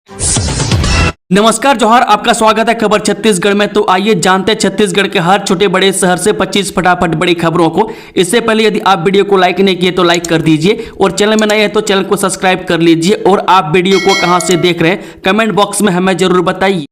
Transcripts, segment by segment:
नमस्कार जोहार, आपका स्वागत है खबर छत्तीसगढ़ में। तो आइए जानते हैं छत्तीसगढ़ के हर छोटे बड़े शहर से 25 फटाफट बड़ी खबरों को। इससे पहले यदि आप वीडियो को लाइक नहीं किए तो लाइक कर दीजिए और चैनल में नए हैं तो चैनल को सब्सक्राइब कर लीजिए। और आप वीडियो को कहां से देख रहे हैं कमेंट बॉक्स में हमें जरूर बताइए।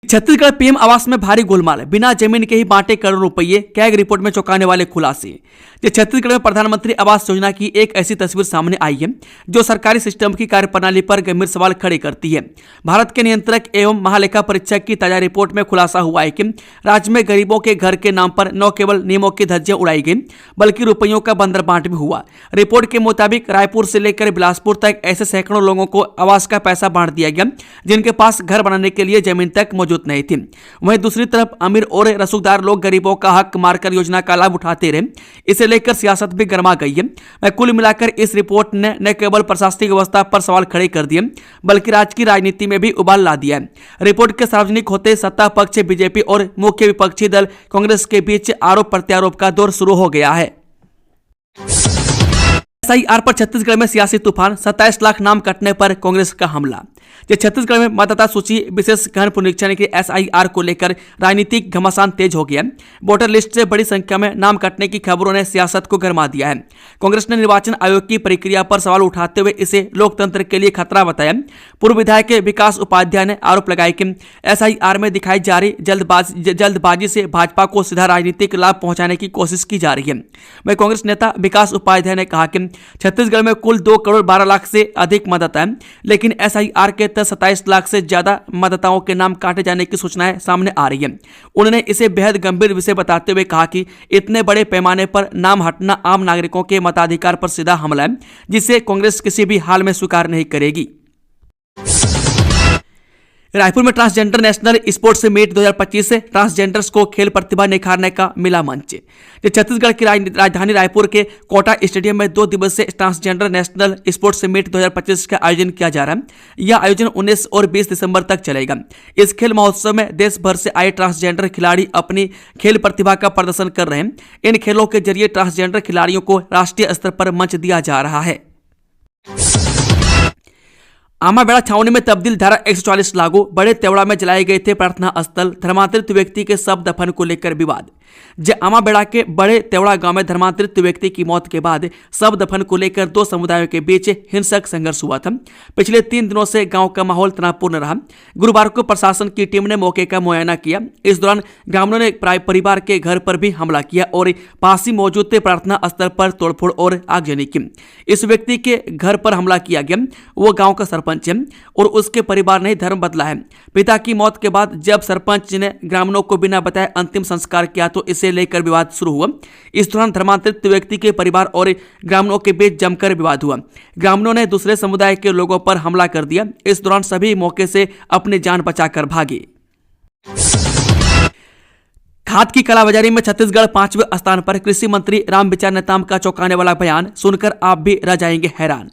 छत्तीसगढ़ पीएम आवास में भारी गोलमाल, बिना जमीन के ही बांटे करोड़ रुपए, कैग रिपोर्ट में चौंकाने वाले खुलासे। छत्तीसगढ़ में प्रधानमंत्री आवास योजना की एक ऐसी तस्वीर सामने आई है जो सरकारी सिस्टम की कार्यप्रणाली पर गंभीर सवाल खड़े करती है। भारत के नियंत्रक एवं महालेखा परीक्षक की ताजा रिपोर्ट में खुलासा हुआ है कि राज्य में गरीबों के घर के नाम पर न केवल नियमों की धज्जियां उड़ाई गई बल्कि रुपयों का बंदर बांट भी हुआ। रिपोर्ट के मुताबिक रायपुर से लेकर बिलासपुर तक ऐसे सैकड़ों लोगों को आवास का पैसा बांट दिया गया जिनके पास घर बनाने के लिए जमीन तक मौजूद नहीं थी। वहीं दूसरी तरफ अमीर और रसूखदार लोग गरीबों का हक मारकर योजना का लाभ उठाते रहे। इसे लेकर सियासत भी गर्मा गई है। कुल मिलाकर इस रिपोर्ट ने न केवल प्रशासनिक व्यवस्था पर सवाल खड़े कर दिए बल्कि राज्य की राजनीति में भी उबाल ला दिया है। रिपोर्ट के सार्वजनिक होते सत्ता पक्ष बीजेपी और मुख्य विपक्षी दल कांग्रेस के बीच आरोप प्रत्यारोप का दौर शुरू हो गया है। एसआईआर पर छत्तीसगढ़ में सियासी तूफान, 27 लाख नाम कटने पर कांग्रेस का हमला। छत्तीसगढ़ में मतदाता सूची विशेष गहन पुनरीक्षण के एसआईआर को लेकर राजनीतिक घमासान तेज हो गया। वोटर लिस्ट से बड़ी संख्या में नाम कटने की खबरों ने सियासत को गरमा दिया है। कांग्रेस ने निर्वाचन आयोग की प्रक्रिया पर सवाल उठाते हुए इसे लोकतंत्र के लिए खतरा बताया। पूर्व विधायक विकास उपाध्याय ने आरोप लगाया कि एसआईआर में दिखाई जा रही जल्दबाजी से भाजपा को सीधा राजनीतिक लाभ पहुंचाने की कोशिश की जा रही है। वहीं कांग्रेस नेता विकास उपाध्याय ने कहा कि छत्तीसगढ़ में कुल 2 करोड़ 12 लाख से अधिक मतदाता हैं, लेकिन एसआईआर के तहत 27 लाख से ज्यादा मतदाताओं के नाम काटे जाने की सूचनाएं सामने आ रही हैं। उन्होंने इसे बेहद गंभीर विषय बताते हुए कहा कि इतने बड़े पैमाने पर नाम हटना आम नागरिकों के मताधिकार पर सीधा हमला है, जिसे कांग्रेस किसी भी हाल में स्वीकार नहीं करेगी। रायपुर में ट्रांसजेंडर नेशनल स्पोर्ट्स मीट 2025 से ट्रांसजेंडर्स को खेल प्रतिभा निखारने का मिला मंच। छत्तीसगढ़ की राजधानी रायपुर के कोटा स्टेडियम में 2 दिवसीय ट्रांसजेंडर नेशनल स्पोर्ट्स मीट 2025 का आयोजन किया जा रहा है। यह आयोजन 19 और 20 दिसंबर तक चलेगा। इस खेल महोत्सव में देश भर से आए ट्रांसजेंडर खिलाड़ी अपनी खेल प्रतिभा का प्रदर्शन कर रहे हैं। इन खेलों के जरिए ट्रांसजेंडर खिलाड़ियों को राष्ट्रीय स्तर पर मंच दिया जा रहा है। आमाबेड़ा छावनी में तब्दील धारा 144 लागू, बड़े तेवड़ा में जलाए गए थे प्रार्थना स्थल, धर्मांतरित व्यक्ति के शव दफन को लेकर विवाद। आमाबेड़ा के बड़े तेवड़ा गांव में धर्मांतरित व्यक्ति की मौत के बाद शव दफन को लेकर 2 समुदायों के बीच हिंसक संघर्ष हुआ था। पिछले 3 दिनों से गांव का माहौल तनावपूर्ण रहा। गुरुवार को प्रशासन की टीम ने मौके का मुआयना किया। इस दौरान ग्रामीणों ने परिवार के घर पर भी हमला किया और पास ही मौजूद प्रार्थना स्थल पर तोड़फोड़ और आगजनी की। इस व्यक्ति के घर पर हमला किया गया, वो गाँव का सरपंच है और उसके परिवार ने धर्म बदला है। पिता की मौत के बाद जब सरपंच ने ग्रामीणों को बिना बताए अंतिम संस्कार किया तो इसे लेकर विवाद शुरू हुआ। इस दौरान धर्मांतरित व्यक्ति के परिवार और ग्रामीणों के बीच जमकर विवाद हुआ। ग्रामीणों ने दूसरे समुदाय के लोगों पर हमला कर दिया। इस दौरान सभी मौके से अपनी जान बचाकर भागे। खाद की कालाबाजारी में छत्तीसगढ़ 5वें स्थान पर, कृषि मंत्री रामविचार नेताम का चौंकाने वाला बयान सुनकर आप भी रह जाएंगे हैरान।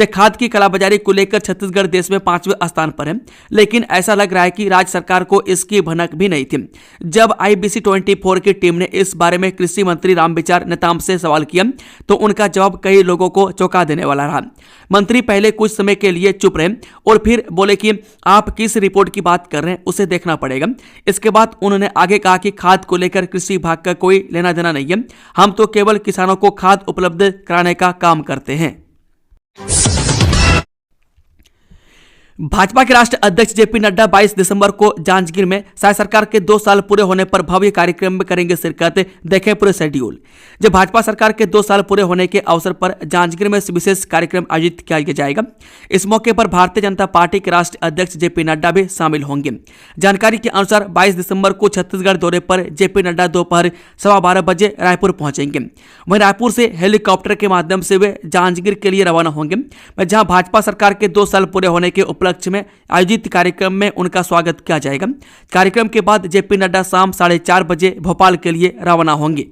खाद की कालाबाजारी को लेकर छत्तीसगढ़ देश में 5वें स्थान पर है, लेकिन ऐसा लग रहा है कि राज्य सरकार को इसकी भनक भी नहीं थी। जब IBC 24 की टीम ने इस बारे में कृषि मंत्री रामविचार नेताम से सवाल किया तो उनका जवाब कई लोगों को चौंका देने वाला रहा। मंत्री पहले कुछ समय के लिए चुप रहे और फिर बोले कि आप किस रिपोर्ट की बात कर रहे हैं, उसे देखना पड़ेगा। इसके बाद उन्होंने आगे कहा कि खाद को लेकर कृषि विभाग का कोई लेना देना नहीं है, हम तो केवल किसानों को खाद उपलब्ध कराने का काम करते हैं। भाजपा के राष्ट्रीय अध्यक्ष जेपी नड्डा 22 दिसंबर को जांजगीर में शाह सरकार के 2 साल पूरे होने पर भव्य कार्यक्रम में करेंगे शिरकत। देखें पूरे शेड्यूल। भाजपा सरकार के 2 साल पूरे होने के अवसर पर जांजगीर में विशेष कार्यक्रम आयोजित किया जाएगा। इस मौके पर भारतीय जनता पार्टी के राष्ट्रीय अध्यक्ष जेपी नड्डा भी शामिल होंगे। जानकारी के अनुसार 22 दिसंबर को छत्तीसगढ़ दौरे पर जेपी नड्डा दोपहर 12:15 बजे रायपुर पहुंचेंगे। वहीं रायपुर से हेलीकॉप्टर के माध्यम से वे जांजगीर के लिए रवाना होंगे, जहां भाजपा सरकार के 2 साल पूरे होने के उपलक्ष्य में आयोजित कार्यक्रम में उनका स्वागत किया जाएगा। कार्यक्रम के बाद जेपी नड्डा शाम 4:30 बजे भोपाल के लिए रवाना होंगे।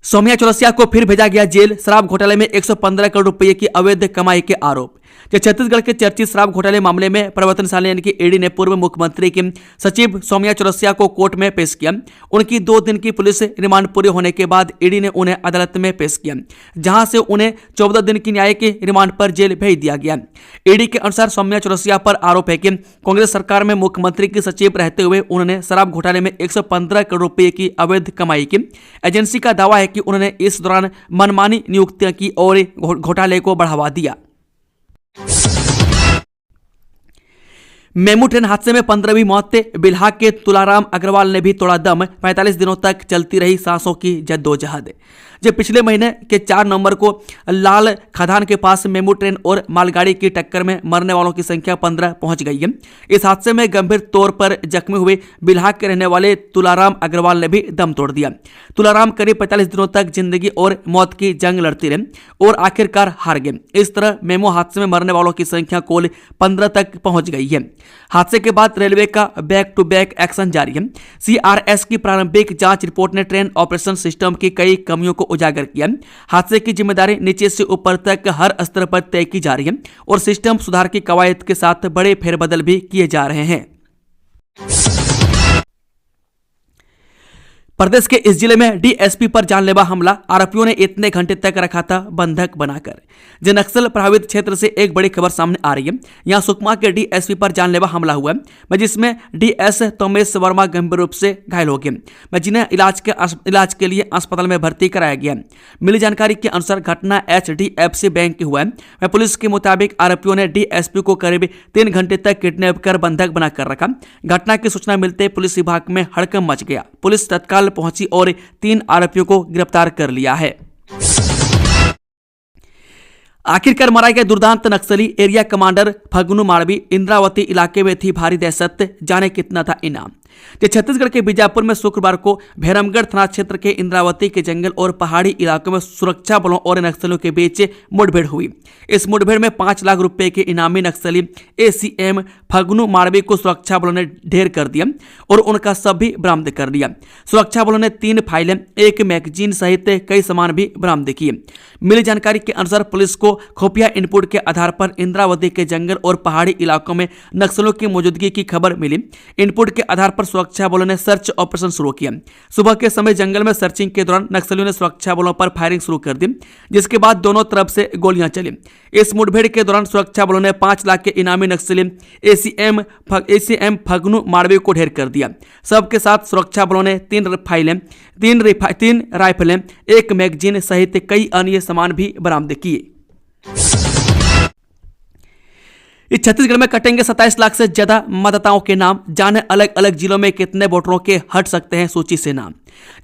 सौम्या चौरसिया को फिर भेजा गया जेल। शराब घोटाले में 115 करोड़ रुपए की अवैध कमाई के आरोप। छत्तीसगढ़ के चर्चित शराब घोटाले मामले में प्रवर्तनशाली यानी कि ईडी ने पूर्व मुख्यमंत्री की सचिव सौम्या चौरसिया को कोर्ट में पेश किया। उनकी 2 दिन की पुलिस रिमांड पूरे होने के बाद ईडी ने उन्हें अदालत में पेश किया, जहां से उन्हें 14 दिन की न्यायिक रिमांड पर जेल भेज दिया गया। ईडी के अनुसार सौम्या चौरसिया पर आरोप है कि कांग्रेस सरकार में मुख्यमंत्री की सचिव रहते हुए उन्होंने शराब घोटाले में 115 करोड़ रुपए की अवैध कमाई की। एजेंसी का दावा है कि उन्होंने इस दौरान मनमानी नियुक्तियां की और घोटाले को बढ़ावा दिया। मेमू ट्रेन हादसे में 15वीं मौत। बिल्हा के तुलाराम अग्रवाल ने भी तोड़ा दम। 45 दिनों तक चलती रही सांसों की जद्दोजहद। जब पिछले महीने के 4 नवंबर को लाल खदान के पास मेमू ट्रेन और मालगाड़ी की टक्कर में मरने वालों की संख्या 15 पहुंच गई है। इस हादसे में गंभीर तौर पर जख्मी हुए बिल्हा के रहने वाले तुलाराम अग्रवाल ने भी दम तोड़ दिया। तुलाराम करीब 45 दिनों तक जिंदगी और मौत की जंग लड़ती रहे और आखिरकार हार गए। इस तरह मेमू हादसे में मरने वालों की संख्या कुल 15 तक पहुंच गई है। हादसे के बाद रेलवे का बैक टू बैक एक्शन जारी है। CRS की प्रारंभिक जांच रिपोर्ट ने ट्रेन ऑपरेशन सिस्टम की कई कमियों को उजागर किया। हादसे की जिम्मेदारी नीचे से ऊपर तक हर स्तर पर तय की जा रही है और सिस्टम सुधार की कवायद के साथ बड़े फेरबदल भी किए जा रहे हैं। प्रदेश के इस जिले में डीएसपी पर जानलेवा हमला। आरोपियों ने इतने घंटे तक रखा था बंधक बनाकर। जो नक्सल प्रभावित क्षेत्र से एक बड़ी खबर सामने आ रही है। यहां सुकमा के डीएसपी पर जानलेवा हमला हुआ है, जिसमें डीएस तोमेश वर्मा गंभीर रूप से घायल हो गए, जिन्हें इलाज के लिए अस्पताल में भर्ती कराया गया। मिली जानकारी के अनुसार घटना HDFC बैंक की हुआ है। पुलिस के मुताबिक आरोपियों ने डीएसपी को करीब 3 घंटे तक किडनैप कर बंधक बनाकर रखा। घटना की सूचना मिलते पुलिस विभाग में हड़कंप मच गया। पुलिस तत्काल पहुंची और 3 आरोपियों को गिरफ्तार कर लिया है। आखिरकार मारा गया दुर्दांत नक्सली। Area commander Phagnu Madvi. इंद्रावती इलाके में थी भारी दहशत, जाने कितना था इनाम। छत्तीसगढ़ के बीजापुर में शुक्रवार को भैरमगढ़ थाना क्षेत्र के इंद्रावती के जंगल और पहाड़ी इलाकों में सुरक्षा बलों और नक्सलियों के बीच मुठभेड़ हुई। इस मुठभेड़ में 5 लाख रुपए के इनामी नक्सली ACM फगनू माड़वी को सुरक्षा बलों ने ढेर कर दिया और उनका सब भी बरामद कर लिया। सुरक्षा बलों ने 3 फाइलें, 1 मैगजीन सहित कई सामान भी बरामद किए। मिली जानकारी के अनुसार पुलिस को खुफिया इनपुट के आधार पर इंद्रावती के जंगल और पहाड़ी इलाकों में नक्सलियों की मौजूदगी की खबर मिली। इनपुट के आधार पर सुरक्षा बलों ने सर्च ऑपरेशन शुरू किया। सुबह के समय जंगल में सर्चिंग के दौरान नक्सलियों ने सुरक्षा बलों पर फायरिंग शुरू कर दी, जिसके बाद दोनों तरफ से गोलियां चली। इस मुठभेड़ के दौरान सुरक्षा बलों ने 5 लाख के इनामी नक्सली ACM फगनू माड़वी को ढेर कर दिया। सबके साथ सुरक्षा बलों ने 3 राइफलें, 1 मैगजीन सहित कई अन्य सामान भी बरामद किए। इस छत्तीसगढ़ में कटेंगे 27 लाख से ज्यादा मतदाताओं के नाम। जाने अलग अलग जिलों में कितने वोटरों के हट सकते हैं सूची से नाम।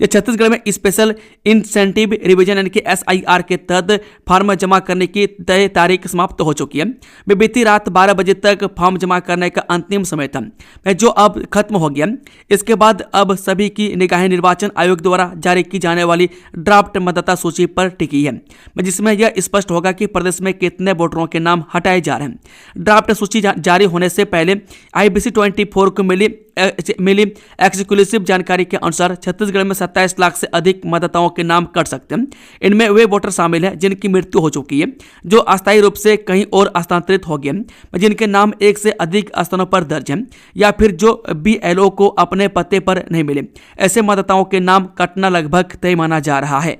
ये छत्तीसगढ़ में स्पेशल इंसेंटिव रिवीजन यानी कि SIR के तहत फॉर्म जमा करने की तय तारीख समाप्त हो चुकी है। बीती रात 12 बजे तक फॉर्म जमा करने का अंतिम समय था, जो अब खत्म हो गया। इसके बाद अब सभी की निगाहें निर्वाचन आयोग द्वारा जारी की जाने वाली ड्राफ्ट मतदाता सूची पर टिकी है, जिसमें यह स्पष्ट होगा कि प्रदेश में कितने वोटरों के नाम हटाए जा रहे हैं। ड्राफ्ट सूची जारी होने से पहले IBC24 को मिली एक्सक्लूसिव जानकारी के अनुसार छत्तीसगढ़ में 27 लाख से अधिक मतदाताओं के नाम कट सकते हैं। इनमें वे वोटर शामिल हैं जिनकी मृत्यु हो चुकी है, जो अस्थायी रूप से कहीं और स्थानांतरित हो गए, जिनके नाम 1 से अधिक स्थानों पर दर्ज हैं, या फिर जो BLO को अपने पते पर नहीं मिले। ऐसे मतदाताओं के नाम कटना लगभग तय माना जा रहा है।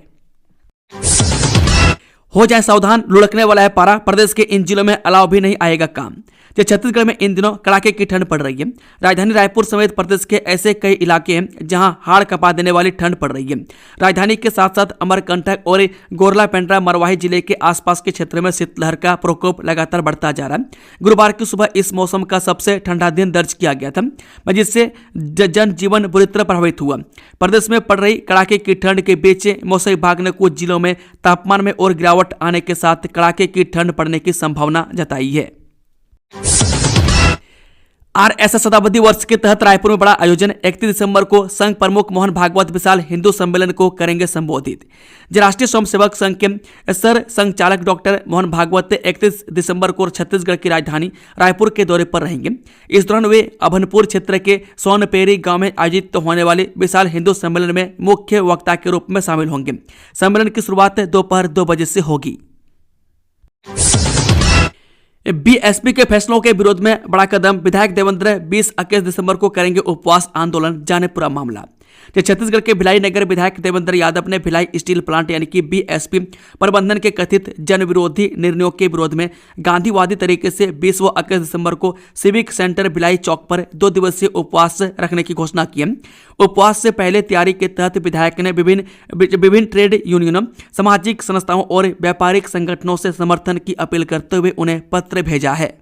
हो जाए सावधान, लुढ़कने वाला है पारा। प्रदेश के इन जिलों में अलाव भी नहीं आएगा काम। छत्तीसगढ़ में इन दिनों कड़ाके की ठंड पड़ रही है। राजधानी रायपुर समेत प्रदेश के ऐसे कई इलाके हैं जहां हाड़ कपा देने वाली ठंड पड़ रही है। राजधानी के साथ साथ अमरकंटक और गोरला पेंड्रा मरवाही जिले के आसपास के क्षेत्र में शीतलहर का प्रकोप लगातार बढ़ता जा रहा है। गुरुवार की सुबह इस मौसम का सबसे ठंडा दिन दर्ज किया गया था, जिससे जनजीवन बुरी तरह प्रभावित हुआ। प्रदेश में पड़ रही कड़ाके की ठंड के बीच मौसम विभाग ने कुछ जिलों में तापमान में और गिरावट आने के साथ कड़ाके की ठंड पड़ने की संभावना जताई है। आरएसएस शताब्दी वर्ष के तहत रायपुर में बड़ा आयोजन। 31 दिसंबर को संघ प्रमुख मोहन भागवत विशाल हिंदू सम्मेलन को करेंगे संबोधित। राष्ट्रीय स्वयंसेवक संघ के सर संघचालक डॉक्टर मोहन भागवत 31 दिसंबर को छत्तीसगढ़ की राजधानी रायपुर के दौरे पर रहेंगे। इस दौरान वे अभनपुर क्षेत्र के सोनपेरी गांव में आयोजित होने वाले विशाल हिंदू सम्मेलन में मुख्य वक्ता के रूप में शामिल होंगे। सम्मेलन की शुरुआत दोपहर 2 बजे से होगी। बीएसपी के फैसलों के विरोध में बड़ा कदम। विधायक देवेंद्र 20-21 दिसंबर को करेंगे उपवास आंदोलन, जाने पूरा मामला। छत्तीसगढ़ के भिलाई नगर विधायक देवेंद्र यादव ने भिलाई स्टील प्लांट यानी कि बीएसपी प्रबंधन के कथित जन विरोधी निर्णयों के विरोध में गांधीवादी तरीके से 20 व 21 दिसंबर को सिविक सेंटर भिलाई चौक पर 2 दिवसीय उपवास रखने की घोषणा की है। उपवास से पहले तैयारी के तहत विधायक ने विभिन्न ट्रेड यूनियनों, सामाजिक संस्थाओं और व्यापारिक संगठनों से समर्थन की अपील करते हुए उन्हें पत्र भेजा है।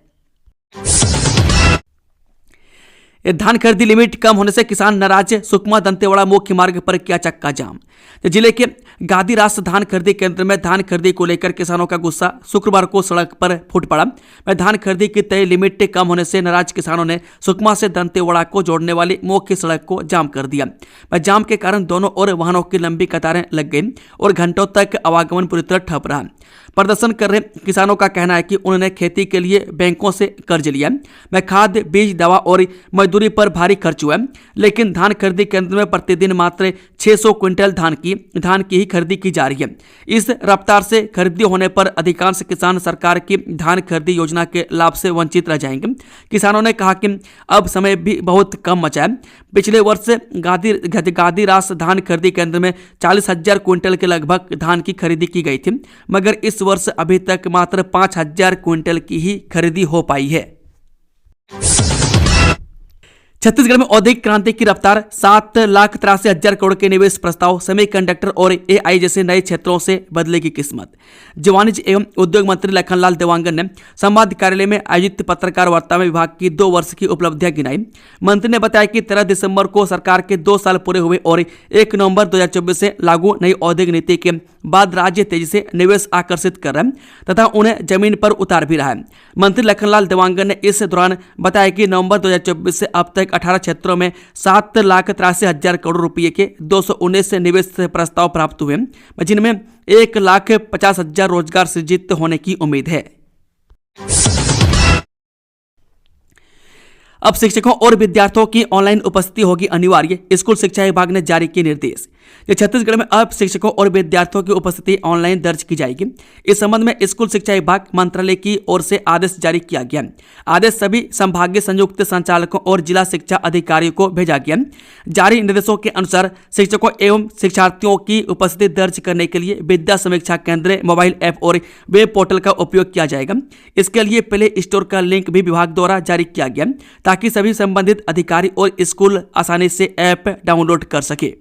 धान खरीदी लिमिट कम होने से किसान नाराज। सुकमा दंतेवाड़ा मुख्य मार्ग पर किया चक्का जाम। जिले के गादीरास धान खरीदी केंद्र में धान खरीदी को लेकर किसानों का गुस्सा शुक्रवार को सड़क पर फूट पड़ा। धान खरीदी की तय लिमिट कम होने से नाराज किसानों ने सुकमा से दंतेवाड़ा को जोड़ने वाली मुख्य सड़क को जाम कर दिया। जाम के कारण दोनों ओर वाहनों की लंबी कतारें लग गई और घंटों तक आवागमन पूरी तरह ठप रहा। प्रदर्शन कर रहे किसानों का कहना है कि उन्होंने खेती के लिए बैंकों से कर्ज लिया, खाद, बीज, दवा और मजदूरी पर भारी खर्च हुआ, लेकिन धान खरीदी केंद्र में प्रतिदिन मात्र 600 क्विंटल धान की ही खरीदी की जा रही है। इस रफ्तार से खरीदी होने पर अधिकांश किसान सरकार की धान खरीदी योजना के लाभ से वंचित रह जाएंगे। किसानों ने कहा कि अब समय भी बहुत कम बचा है। पिछले वर्ष गादीरास धान खरीदी केंद्र में 40,000 क्विंटल के लगभग धान की खरीदी की गई थी, मगर इस वर्ष अभी तक मात्र 5,000 क्विंटल की ही खरीदी हो पाई है। छत्तीसगढ़ में औद्योगिक क्रांति की रफ्तार। 7,83,000 करोड़ के निवेश प्रस्ताव। सेमीकंडक्टर और एआई जैसे नए क्षेत्रों से बदलेगी किस्मत। वाणिज्य एवं उद्योग मंत्री लखनलाल देवांगन ने संवाद कार्यालय में आयोजित पत्रकार वार्ता में विभाग की 2 वर्ष की उपलब्धियां गिनाई। मंत्री ने बताया कि 13 दिसंबर को सरकार के 2 साल पूरे हुए और 1 नवंबर 2024 से लागू नई औद्योगिक नीति के बाद राज्य तेजी से निवेश आकर्षित कर रहा है तथा उन्हें जमीन पर उतार भी रहा है। मंत्री लखनलाल देवांगन ने इस दौरान बताया कि नवंबर 2024 से अब तक 18 क्षेत्रों में 7,83,000 करोड़ रुपए के 219 निवेश प्रस्ताव प्राप्त हुए, जिनमें 1,50,000 रोजगार सृजित होने की उम्मीद है। अब शिक्षकों और विद्यार्थियों की ऑनलाइन उपस्थिति होगी अनिवार्य। स्कूल शिक्षा विभाग ने जारी किए निर्देश। छत्तीसगढ़ में अब शिक्षकों और विद्यार्थियों की उपस्थिति ऑनलाइन दर्ज की जाएगी। इस संबंध में स्कूल शिक्षा विभाग मंत्रालय की ओर से आदेश जारी किया गया। आदेश सभी संभागीय संयुक्त संचालकों और जिला शिक्षा अधिकारियों को भेजा गया। जारी निर्देशों के अनुसार शिक्षकों एवं शिक्षार्थियों की उपस्थिति दर्ज करने के लिए विद्या समीक्षा केंद्र, मोबाइल ऐप और वेब पोर्टल का उपयोग किया जाएगा। इसके लिए प्ले स्टोर का लिंक भी विभाग द्वारा जारी किया गया ताकि सभी संबंधित अधिकारी और स्कूल आसानी से ऐप डाउनलोड कर सके।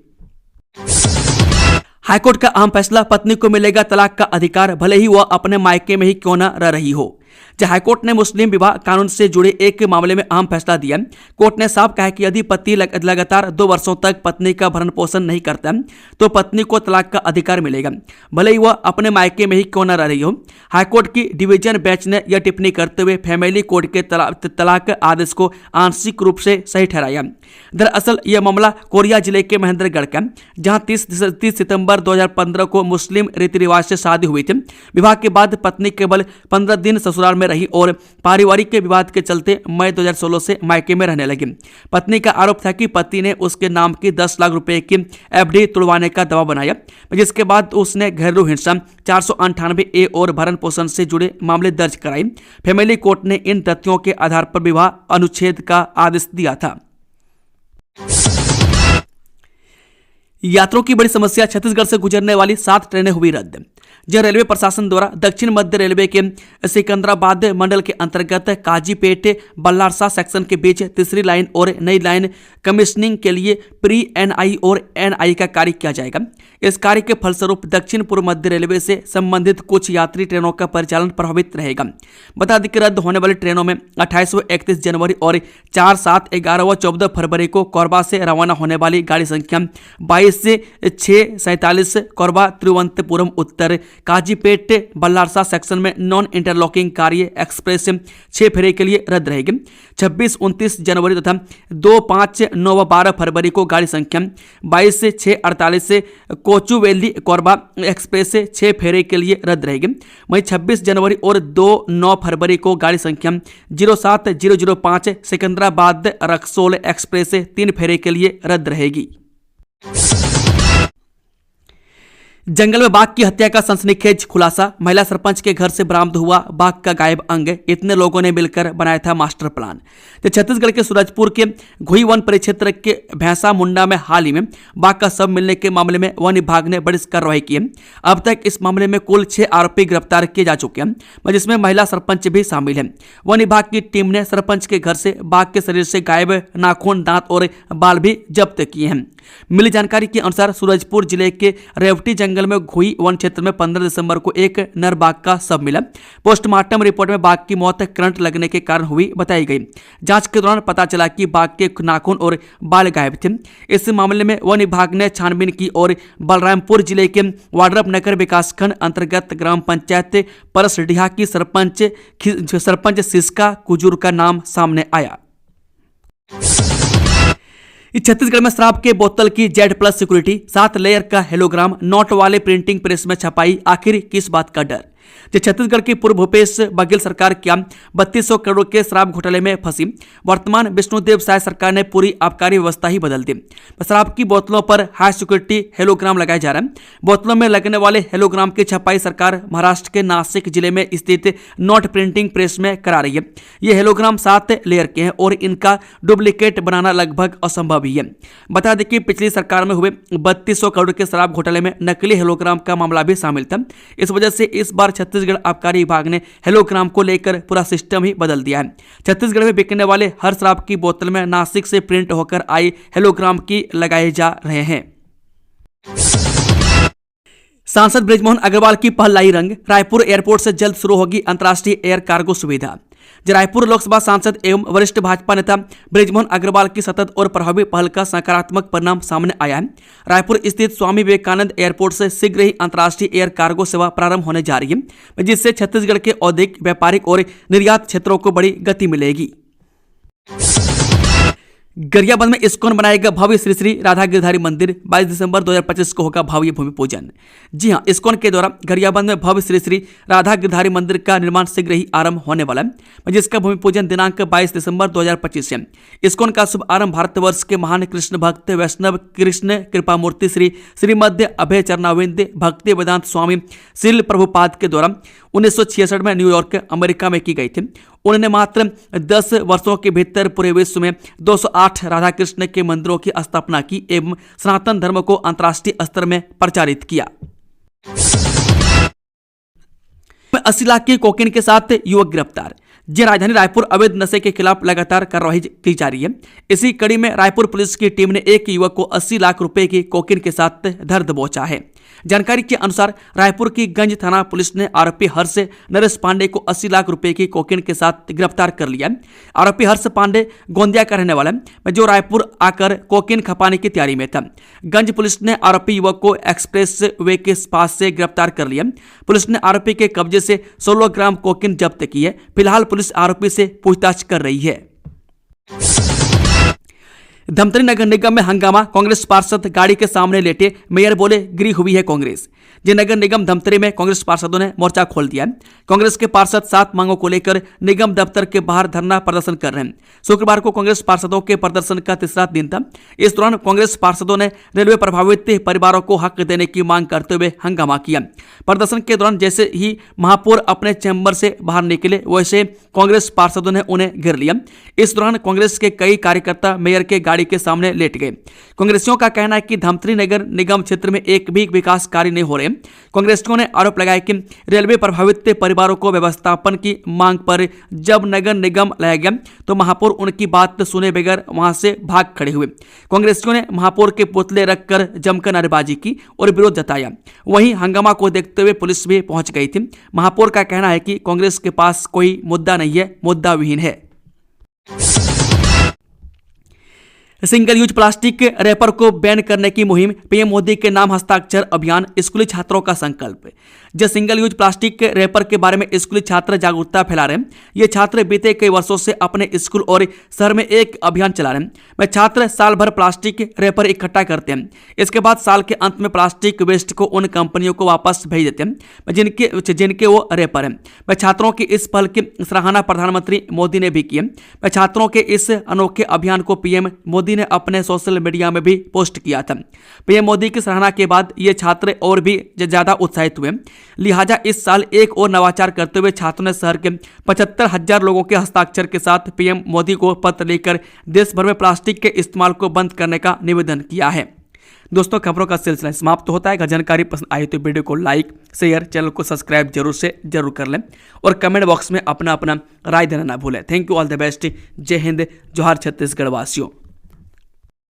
हाईकोर्ट का अहम फैसला। पत्नी को मिलेगा तलाक का अधिकार, भले ही वह अपने मायके में ही क्यों न रह रही हो। हाईकोर्ट ने मुस्लिम विवाह कानून से जुड़े एक मामले में अहम फैसला दिया। कोर्ट ने साफ कहा कि यदि पति लगातार 2 वर्षों तक पत्नी का भरण पोषण नहीं करता तो पत्नी को तलाक का अधिकार मिलेगा, भले ही वह अपने मायके में ही क्यों न रह रही हो। हाईकोर्ट की डिवीजन बेंच ने यह टिप्पणी करते हुए फैमिली कोर्ट के तलाक आदेश को आंशिक रूप से सही ठहराया। दरअसल यह मामला कोरिया जिले के महेंद्रगढ़ का, जहां 30 सितंबर 2015 को मुस्लिम रीति रिवाज से शादी हुई थी। विवाह के बाद पत्नी केवल 15 दिन ससुराल में रही और पारिवारिक के विवाद के चलते मई 2016 से मायके में रहने लगी। पत्नी का आरोप था कि पति ने उसके नाम की 10 लाख रुपए की एफडी तुड़वाने का दबाव बनाया, जिसके बाद उसने घरेलू हिंसा 498A और भरण पोषण से जुड़े मामले दर्ज कराई। फैमिली कोर्ट ने इन तथ्यों के आधार पर विवाह अनुच्छेद का आदेश दिया था। यात्रियों की बड़ी समस्या। छत्तीसगढ़ से गुजरने वाली 7 ट्रेनें हुई रद्द। रेलवे प्रशासन द्वारा दक्षिण मध्य रेलवे के सिकंदराबाद मंडल के अंतर्गत काजीपेट बल्लारसा सेक्शन के बीच तीसरी लाइन और नई लाइन कमीशनिंग के लिए प्री एनआई और एनआई का कार्य किया जाएगा। इस कार्य के फलस्वरूप दक्षिण पूर्व मध्य रेलवे से संबंधित कुछ यात्री ट्रेनों का परिचालन प्रभावित रहेगा। बता दें कि रद्द होने वाली ट्रेनों में 28 व 31 जनवरी और 4, 7, 11 व 14 फरवरी को कोरबा से रवाना होने वाली गाड़ी संख्या 22, 22/6/47 कोरबा तिरुवनंतपुरम उत्तर काजीपेट बल्लारसा सेक्शन में नॉन इंटरलॉकिंग कार्य एक्सप्रेस 6 फेरे के लिए रद्द रहेगी। 26-29 जनवरी तथा 2, 5, 9 व 12 फरवरी को गाड़ी संख्या 22/6/48 से कोचुवेली कोरबा एक्सप्रेस 6 फेरे के लिए रद्द रहेगी। वहीं 26 जनवरी और 2, 9 फरवरी को गाड़ी संख्या 07-005 सिकंदराबाद रक्सोल एक्सप्रेस 3 फेरे के लिए रद्द रहेगी। जंगल में बाघ की हत्या का सनसनीखेज खुलासा, महिला सरपंच के घर से बरामद हुआ बाघ का गायब अंग, इतने लोगों ने मिलकर बनाया था मास्टर प्लान। तो छत्तीसगढ़ के सूरजपुर के घुई वन परिक्षेत्र के भैंसा मुंडा में हाल ही में बाघ का शव मिलने के मामले में वन विभाग ने बड़ी कार्रवाई की है। अब तक इस मामले में कुल 6 आरोपी गिरफ्तार किए जा चुके हैं, जिसमें महिला सरपंच भी शामिल है। वन विभाग की टीम ने सरपंच के घर से बाघ के शरीर से गायब नाखून, दांत और बाल भी जब्त किए हैं। मिली जानकारी के अनुसार सूरजपुर जिले के रेवटी जंगल में घुई वन क्षेत्र में 15 दिसंबर को एक नर बाघ का शव मिला। पोस्टमार्टम रिपोर्ट में बाघ की मौत करंट लगने के कारण हुई बताई गई। जांच के दौरान पता चला कि बाघ के नाखून और बाल गायब थे। इस मामले में वन विभाग ने छानबीन की और बलरामपुर जिले के वाड्रप नगर विकासखंड अंतर्गत ग्राम पंचायत परसडीहा की सरपंच सिस्का कुजूर का नाम सामने आया। छत्तीसगढ़ में शराब के बोतल की Z+ सिक्योरिटी, 7 लेयर का हेलोग्राम, नोट वाले प्रिंटिंग प्रेस में छपाई, आखिर किस बात का डर। छत्तीसगढ़ की पूर्व भूपेश बघेल सरकार क्या 3200 करोड़ के शराब घोटाले में फंसी। वर्तमान विष्णुदेव साय सरकार ने पूरी आबकारी व्यवस्था ही बदल दी। शराब की बोतलों पर हाई सिक्योरिटी हेलोग्राम लगाए जा रहे हैं। बोतलों में लगने वाले हेलोग्राम की छपाई सरकार महाराष्ट्र के नासिक जिले में स्थित नोट प्रिंटिंग प्रेस में करा रही है। ये हेलोग्राम 7 लेयर के हैं और इनका डुप्लीकेट बनाना लगभग असंभव ही है। बता दें कि पिछली सरकार में हुए 3200 करोड़ के शराब घोटाले में नकली हेलोग्राम का मामला भी शामिल था। इस वजह से इस बार छत्तीसगढ़ आबकारी विभाग ने हेलोग्राम को लेकर पूरा सिस्टम ही बदल दिया है। छत्तीसगढ़ में बिकने वाले हर शराब की बोतल में नासिक से प्रिंट होकर आई हेलोग्राम की लगाए जा रहे हैं। सांसद बृजमोहन अग्रवाल की पहल लाई रंग, रायपुर एयरपोर्ट से जल्द शुरू होगी अंतर्राष्ट्रीय एयर कार्गो सुविधा। रायपुर लोकसभा सांसद एवं वरिष्ठ भाजपा नेता बृजमोहन अग्रवाल की सतत और प्रभावी पहल का सकारात्मक परिणाम सामने आया है। रायपुर स्थित स्वामी विवेकानंद एयरपोर्ट से शीघ्र ही अंतर्राष्ट्रीय एयर कार्गो सेवा प्रारंभ होने जा रही है, जिससे छत्तीसगढ़ के औद्योगिक, व्यापारिक और निर्यात क्षेत्रों को बड़ी गति मिलेगी। गरियाबंद में इस्कॉन बनाएगा भव्य श्री श्री राधा गिरधारी मंदिर, 22 दिसंबर 2025 को होगा भव्य भूमि पूजन। जी हां, इस्कॉन के द्वारा गरियाबंद में भव्य श्री श्री राधा गिरधारी मंदिर का निर्माण शीघ्र ही आरंभ होने वाला है, जिसका भूमि पूजन दिनांक 22 दिसंबर 2025 है। इस्कॉन का शुभ आरंभ भारतवर्ष के महान कृष्ण भक्त वैष्णव कृष्ण कृपामूर्ति श्री श्रीमद्य अभय चरणाविंद भक्ति वेदांत स्वामी श्रील प्रभुपाद के द्वारा 1966 में न्यूयॉर्क अमेरिका में की गई थी। उन्होंने मात्र 10 वर्षों के भीतर पूरे विश्व में 208 राधा कृष्ण के मंदिरों की स्थापना की एवं सनातन धर्म को अंतर्राष्ट्रीय स्तर में प्रचारित किया। 80 लाख की कोकीन के साथ युवक गिरफ्तार। जी, राजधानी रायपुर अवैध नशे के खिलाफ लगातार कार्रवाई की जा रही है। इसी कड़ी में रायपुर पुलिस की टीम ने एक युवक को 80 लाख रुपए की कोकीन के साथ धर दबोचा है। जानकारी के अनुसार रायपुर की गंज थाना पुलिस ने आरोपी हर्ष नरेश पांडे को 80 लाख रुपए की कोकीन के साथ गिरफ्तार कर लिया। आरोपी हर्ष पांडे गोंदिया का रहने वाला है, जो रायपुर आकर कोकीन खपाने की तैयारी में था। गंज पुलिस ने आरोपी युवक को एक्सप्रेस वे के पास से गिरफ्तार कर लिया। पुलिस ने आरोपी के कब्जे से 16 ग्राम कोकीन जब्त की है। फिलहाल पुलिस आरोपी से पूछताछ कर रही है। धमतरी नगर निगम में हंगामा, कांग्रेस पार्षद गाड़ी के सामने लेटे, मेयर बोले गिरी हुई है कांग्रेस। जी, नगर निगम धमतरी में कांग्रेस पार्षदों ने मोर्चा खोल दिया है। कांग्रेस के पार्षद 7 मांगों को लेकर निगम दफ्तर के बाहर धरना प्रदर्शन कर रहे हैं। शुक्रवार को कांग्रेस पार्षदों के प्रदर्शन का तीसरा दिन था। इस दौरान कांग्रेस पार्षदों ने रेलवे प्रभावित परिवारों को हक देने की मांग करते हुए हंगामा किया। प्रदर्शन के दौरान जैसे ही महापौर अपने चैम्बर से बाहर निकले, वैसे कांग्रेस पार्षदों ने उन्हें घेर लिया। इस दौरान कांग्रेस के कई कार्यकर्ता मेयर के गाड़ी के सामने लेट गए। कांग्रेसियों का कहना है कि धमतरी नगर निगम क्षेत्र में एक भी विकास कार्य नहीं हो रहे। कांग्रेसियों ने आरोप लगाया कि रेलवे प्रभावित परिवारों को व्यवस्थापन की मांग पर जब नगर निगम लाया गया तो महापौर उनकी बात सुने बगैर वहां से भाग खड़े हुए। कांग्रेसियों ने महापौर के पुतले रखकर जमकर नारेबाजी की और विरोध जताया। वहीं हंगामा को देखते हुए पुलिस भी पहुंच गई थी। महापौर का कहना है कि कांग्रेस के पास कोई मुद्दा नहीं है, मुद्दा विहीन है। सिंगल यूज प्लास्टिक रैपर को बैन करने की मुहिम, पीएम मोदी के नाम हस्ताक्षर अभियान, स्कूली छात्रों का संकल्प। जो सिंगल यूज प्लास्टिक रैपर के बारे में स्कूली छात्र जागरूकता फैला रहे हैं। ये छात्र बीते कई वर्षों से अपने स्कूल और शहर में एक अभियान चला रहे हैं। वह छात्र साल भर प्लास्टिक रैपर इकट्ठा करते हैं। इसके बाद साल के अंत में प्लास्टिक वेस्ट को उन कंपनियों को वापस भेज देते हैं जिनके वो रैपर हैं। वह छात्रों की इस पहल की सराहना प्रधानमंत्री मोदी ने भी की है। वह छात्रों के इस अनोखे अभियान को पीएम मोदी ने अपने सोशल मीडिया में भी पोस्ट किया था। पीएम मोदी की सराहना के बाद ये छात्र और भी ज्यादा उत्साहित हुए। लिहाजा इस साल एक और नवाचार करते हुए छात्रों ने शहर के 75,000 लोगों के हस्ताक्षर के साथ पीएम मोदी को पत्र लिखकर देश भर में प्लास्टिक के इस्तेमाल को बंद करने का निवेदन किया है। दोस्तों, खबरों का सिलसिला समाप्त होता है। अगर जानकारी पसंद आई तो वीडियो को लाइक, शेयर, चैनल को सब्सक्राइब जरूर कर लें और कमेंट बॉक्स में अपना राय देना ना भूलें। Thank you, all the best. जय हिंद, जोहार छत्तीसगढ़ वासियों।